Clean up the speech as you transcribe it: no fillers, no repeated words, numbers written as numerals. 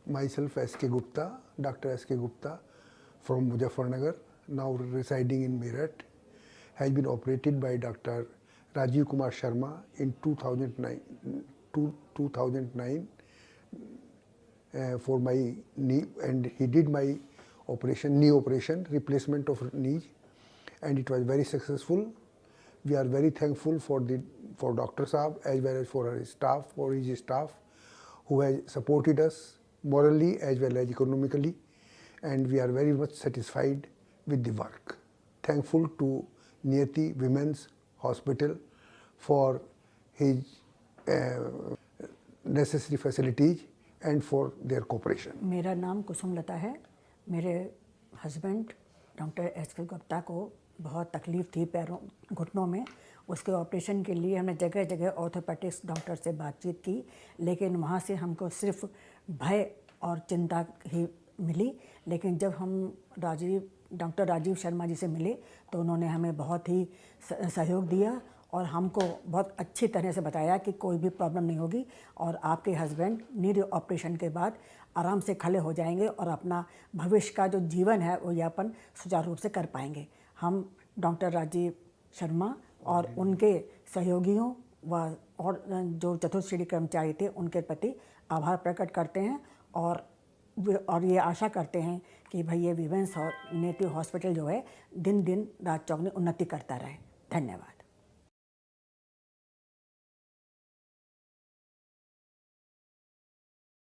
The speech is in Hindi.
myself S.K. Gupta, Dr. S.K. Gupta from Muzaffarnagar, now residing in Meerut, has been operated by Dr. Rajeev Kumar Sharma in 2009 for my knee, and he did my operation, knee operation, replacement of knee, and it was very successful. We are very thankful for Dr. Saab as well as for his staff, who has supported us morally as well as economically, and we are very much satisfied with the work. Thankful to Nayati Women's Hospital for his necessary facilities and for their cooperation. मेरा नाम कुसुमलता है। मेरे हस्बैंड डॉक्टर S.K. गुप्ता को बहुत तकलीफ़ थी पैरों घुटनों में। उसके ऑपरेशन के लिए हमने जगह जगह ऑर्थोपेडिक्स डॉक्टर से बातचीत की, लेकिन वहाँ से हमको सिर्फ भय और चिंता ही मिली। लेकिन जब हम डॉक्टर राजीव शर्मा जी से मिले तो उन्होंने हमें बहुत ही सहयोग दिया और हमको बहुत अच्छी तरह से बताया कि कोई भी प्रॉब्लम नहीं होगी और आपके हस्बैंड नी ऑपरेशन के बाद आराम से खड़े हो जाएंगे और अपना भविष्य का जो जीवन है वो यापन सुचारू रूप से कर पाएंगे। हम डॉक्टर राजीव शर्मा और उनके सहयोगियों और जो चतुर्श्रेणी कर्मचारी थे उनके प्रति आभार प्रकट करते हैं और ये आशा करते हैं कि भाई ये विमेंस और नेटिव हॉस्पिटल जो है दिन दिन रात चौगुनी उन्नति करता रहे। धन्यवाद।